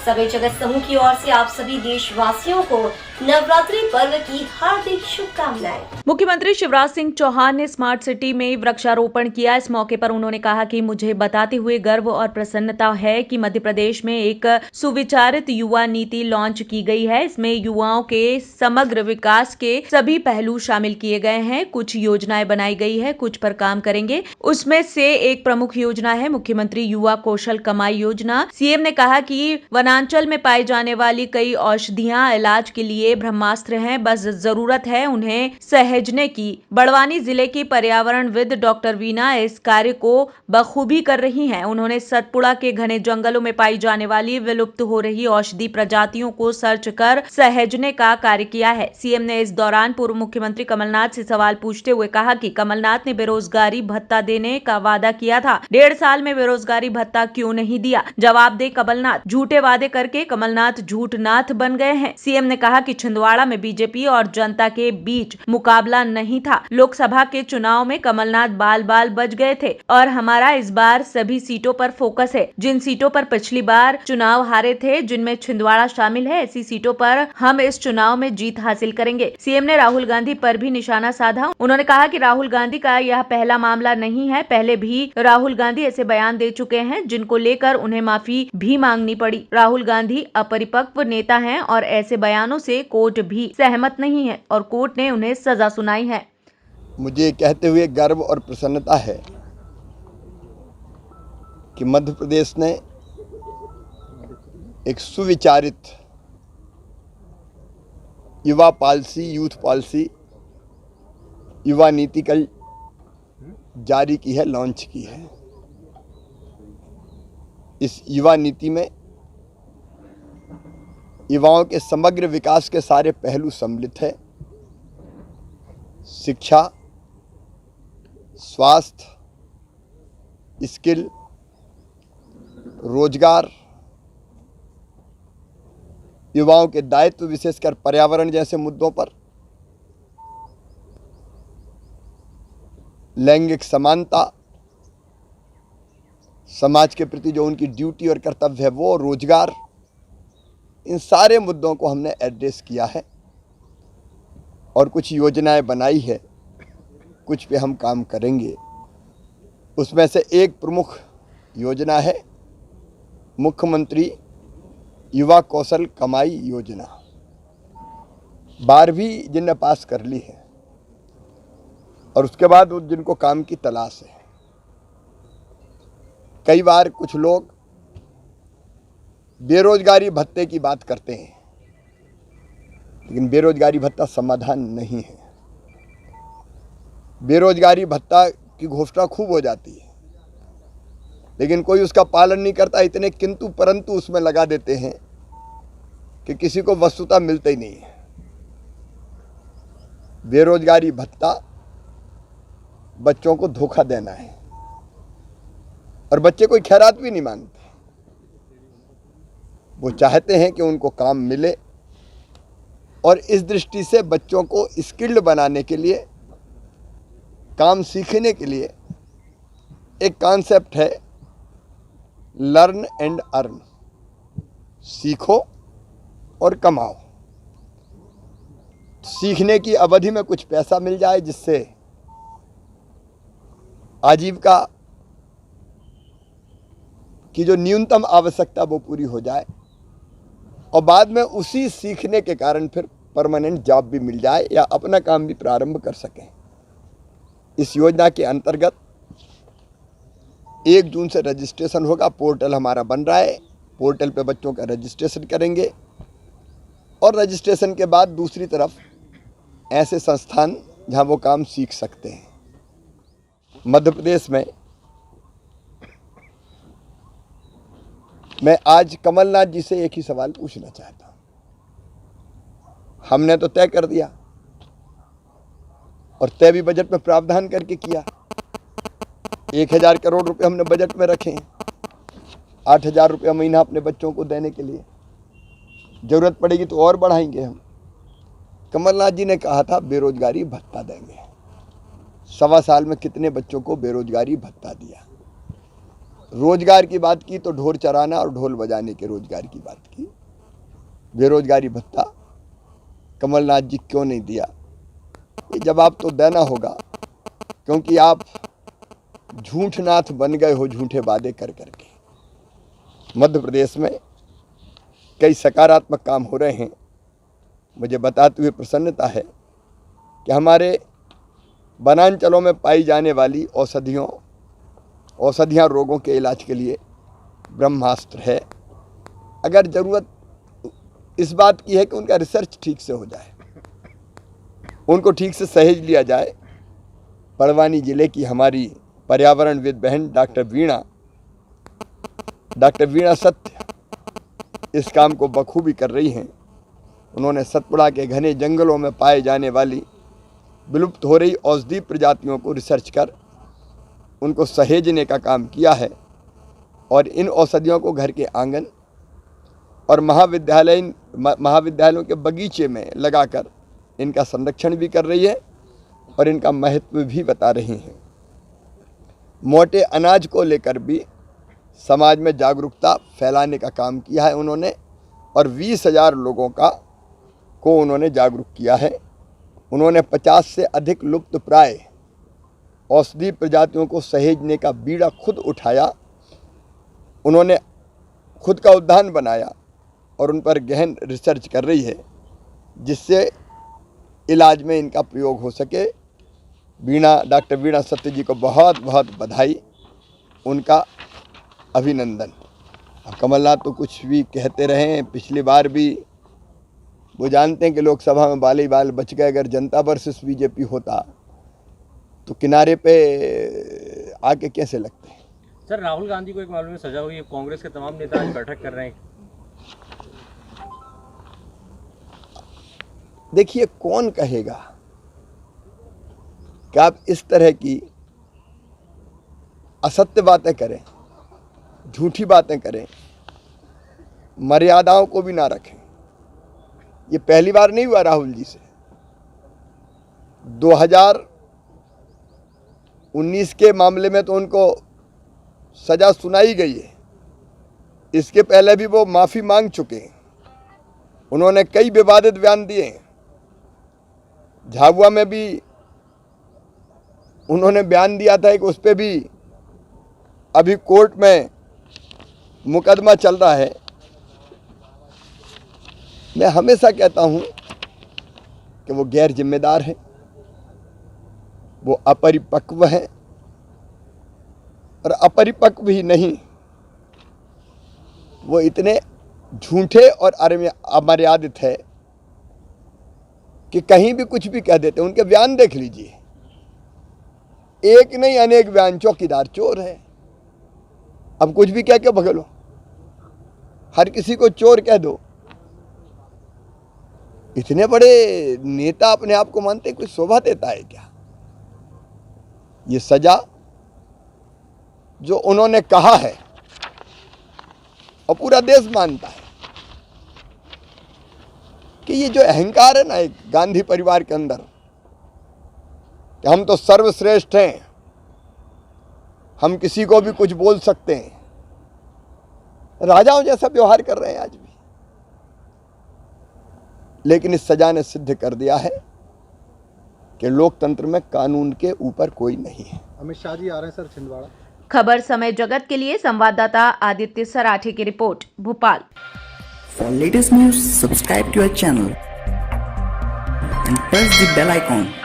सभी जगत समूह की ओर से आप सभी देशवासियों को नवरात्रि पर्व की हार्दिक शुभकामनाएं। मुख्यमंत्री शिवराज सिंह चौहान ने स्मार्ट सिटी में वृक्षारोपण किया। इस मौके पर उन्होंने कहा कि मुझे बताते हुए गर्व और प्रसन्नता है कि मध्य प्रदेश में एक सुविचारित युवा नीति लॉन्च की गई है। इसमें युवाओं के समग्र विकास के सभी पहलू शामिल किए गए हैं। कुछ योजनाएं बनाई गई है, कुछ पर काम करेंगे। उसमें से एक प्रमुख योजना है मुख्यमंत्री युवा कौशल कमाई योजना। सीएम ने कहा कि वनांचल में पाई जाने वाली कई औषधियां इलाज के लिए ब्रह्मास्त्र हैं, बस जरूरत है उन्हें सहेजने की। बड़वानी जिले की पर्यावरणविद डॉक्टर वीना इस कार्य को बखूबी कर रही हैं। उन्होंने सतपुड़ा के घने जंगलों में पाई जाने वाली विलुप्त हो रही औषधि प्रजातियों को सर्च कर सहेजने का कार्य किया है। सीएम ने इस दौरान पूर्व मुख्यमंत्री कमलनाथ से सवाल पूछते हुए कहा कि कमलनाथ ने बेरोजगारी भत्ता देने का वादा किया था, 1.5 साल में बेरोजगारी भत्ता क्यों नहीं दिया? जवाब दे कमलनाथ। झूठे वादे करके कमलनाथ झूठनाथ बन गए हैं। सीएम ने कहा कि छिंदवाड़ा में बीजेपी और जनता के बीच मुकाबला नहीं था। लोकसभा के चुनाव में कमलनाथ बाल बाल बच गए थे और हमारा इस बार सभी सीटों पर फोकस है। जिन सीटों पर पिछली बार चुनाव हारे थे, जिनमें छिंदवाड़ा शामिल है, ऐसी सीटों पर हम इस चुनाव में जीत हासिल करेंगे। सीएम ने राहुल गांधी पर भी निशाना साधा। उन्होंने कहा कि राहुल गांधी का यह पहला मामला नहीं है, पहले भी राहुल गांधी ऐसे बयान दे चुके हैं जिनको लेकर उन्हें माफी भी मांगनी पड़ी। राहुल गांधी अपरिपक्व नेता हैं और ऐसे बयानों से कोर्ट भी सहमत नहीं है और कोर्ट ने उन्हें सजा सुनाई है। मुझे कहते हुए गर्व और प्रसन्नता है कि मध्य प्रदेश ने एक सुविचारित युवा पॉलिसी, यूथ पॉलिसी, युवा नीति कल जारी की है, लॉन्च की है। इस युवा नीति में युवाओं के समग्र विकास के सारे पहलू सम्मिलित है। शिक्षा, स्वास्थ्य, स्किल, रोजगार, युवाओं के दायित्व विशेषकर पर्यावरण जैसे मुद्दों पर, लैंगिक समानता, समाज के प्रति जो उनकी ड्यूटी और कर्तव्य है वो, रोजगार, इन सारे मुद्दों को हमने एड्रेस किया है और कुछ योजनाएं बनाई है, कुछ पे हम काम करेंगे। उसमें से एक प्रमुख योजना है मुख्यमंत्री युवा कौशल कमाई योजना। 12वीं जिनने पास कर ली है और उसके बाद जिनको काम की तलाश है। कई बार कुछ लोग बेरोजगारी भत्ते की बात करते हैं, लेकिन बेरोजगारी भत्ता समाधान नहीं है। बेरोजगारी भत्ता की घोषणा खूब हो जाती है, लेकिन कोई उसका पालन नहीं करता। इतने किंतु परंतु उसमें लगा देते हैं कि किसी को वस्तुतः मिलता ही नहीं है। बेरोजगारी भत्ता बच्चों को धोखा देना है और बच्चे कोई खैरात भी नहीं मांगते। वो चाहते हैं कि उनको काम मिले और इस दृष्टि से बच्चों को स्किल्ड बनाने के लिए, काम सीखने के लिए एक कॉन्सेप्ट है लर्न एंड अर्न, सीखो और कमाओ। सीखने की अवधि में कुछ पैसा मिल जाए जिससे आजीविका की जो न्यूनतम आवश्यकता वो पूरी हो जाए और बाद में उसी सीखने के कारण फिर परमानेंट जॉब भी मिल जाए या अपना काम भी प्रारंभ कर सकें। इस योजना के अंतर्गत 1 जून से रजिस्ट्रेशन होगा। पोर्टल हमारा बन रहा है, पोर्टल पे बच्चों का रजिस्ट्रेशन करेंगे और रजिस्ट्रेशन के बाद दूसरी तरफ ऐसे संस्थान जहां वो काम सीख सकते हैं। मध्य प्रदेश में मैं आज कमलनाथ जी से एक ही सवाल पूछना चाहता हूं। हमने तो तय कर दिया और तय भी बजट में प्रावधान करके किया। 1000 करोड़ रुपए हमने बजट में रखे हैं, 8000 रुपया महीना अपने बच्चों को देने के लिए। जरूरत पड़ेगी तो और बढ़ाएंगे हम। कमलनाथ जी ने कहा था बेरोजगारी भत्ता देंगे। 1.25 साल में कितने बच्चों को बेरोजगारी भत्ता दिया? रोजगार की बात की तो ढोल चराना और ढोल बजाने के रोजगार की बात की। बेरोजगारी भत्ता कमलनाथ जी क्यों नहीं दिया, ये जवाब तो देना होगा, क्योंकि आप झूठनाथ बन गए हो झूठे वादे कर करके। मध्य प्रदेश में कई सकारात्मक काम हो रहे हैं। मुझे बताते हुए प्रसन्नता है कि हमारे वनांचलों में पाई जाने वाली औषधियाँ रोगों के इलाज के लिए ब्रह्मास्त्र है। अगर ज़रूरत इस बात की है कि उनका रिसर्च ठीक से हो जाए, उनको ठीक से सहेज लिया जाए। बड़वानी जिले की हमारी पर्यावरणविद बहन डॉक्टर वीणा सत्य इस काम को बखूबी कर रही हैं। उन्होंने सतपुड़ा के घने जंगलों में पाए जाने वाली विलुप्त हो रही औषधीय प्रजातियों को रिसर्च कर उनको सहेजने का काम किया है और इन औषधियों को घर के आंगन और महाविद्यालयों के बगीचे में लगाकर इनका संरक्षण भी कर रही है और इनका महत्व भी बता रही हैं। मोटे अनाज को लेकर भी समाज में जागरूकता फैलाने का काम किया है उन्होंने और 20,000 लोगों को उन्होंने जागरूक किया है। उन्होंने 50 से अधिक लुप्त प्राय औषधीय प्रजातियों को सहेजने का बीड़ा खुद उठाया। उन्होंने खुद का उद्यान बनाया और उन पर गहन रिसर्च कर रही है, जिससे इलाज में इनका प्रयोग हो सके। डॉक्टर वीणा सत्य जी को बहुत बहुत बधाई, उनका अभिनंदन। अब कमलनाथ तो कुछ भी कहते रहे, पिछली बार भी वो जानते हैं कि लोकसभा में बाल ही बाल बच गए। अगर जनता वर्सेस बीजेपी होता तो किनारे पे आके कैसे लगते हैं। सर, राहुल गांधी को एक मामले में सजा हुई है, कांग्रेस के तमाम नेता आज बैठक कर रहे हैं। देखिए, कौन कहेगा कि आप इस तरह की असत्य बातें करें, झूठी बातें करें, मर्यादाओं को भी ना रखें। ये पहली बार नहीं हुआ राहुल जी से। 2019 के मामले में तो उनको सजा सुनाई गई है। इसके पहले भी वो माफ़ी मांग चुके हैं। उन्होंने कई विवादित बयान दिए हैं। झाबुआ में भी उन्होंने बयान दिया था कि उस पर भी अभी कोर्ट में मुकदमा चल रहा है। मैं हमेशा कहता हूं कि वो गैर जिम्मेदार है, वो अपरिपक्व है और अपरिपक्व ही नहीं, वो इतने झूठे और अमर्यादित है कि कहीं भी कुछ भी कह देते। उनके बयान देख लीजिए, एक नहीं अनेक बयान। चौकीदार चोर है, अब कुछ भी कह के भगलो, हर किसी को चोर कह दो। इतने बड़े नेता अपने आप को मानते, कोई शोभा देता है क्या। ये सजा जो उन्होंने कहा है और पूरा देश मानता है कि ये जो अहंकार है ना एक गांधी परिवार के अंदर कि हम तो सर्वश्रेष्ठ हैं, हम किसी को भी कुछ बोल सकते हैं, राजाओं जैसा व्यवहार कर रहे हैं आज भी। लेकिन इस सजा ने सिद्ध कर दिया है कि लोकतंत्र में कानून के ऊपर कोई नहीं है। अमित शाह जी आ रहे हैं सर छिंदवाड़ा। खबर समय जगत के लिए संवाददाता आदित्य सराठी की report, Bhopal. For latest news, subscribe to our channel and press the bell icon.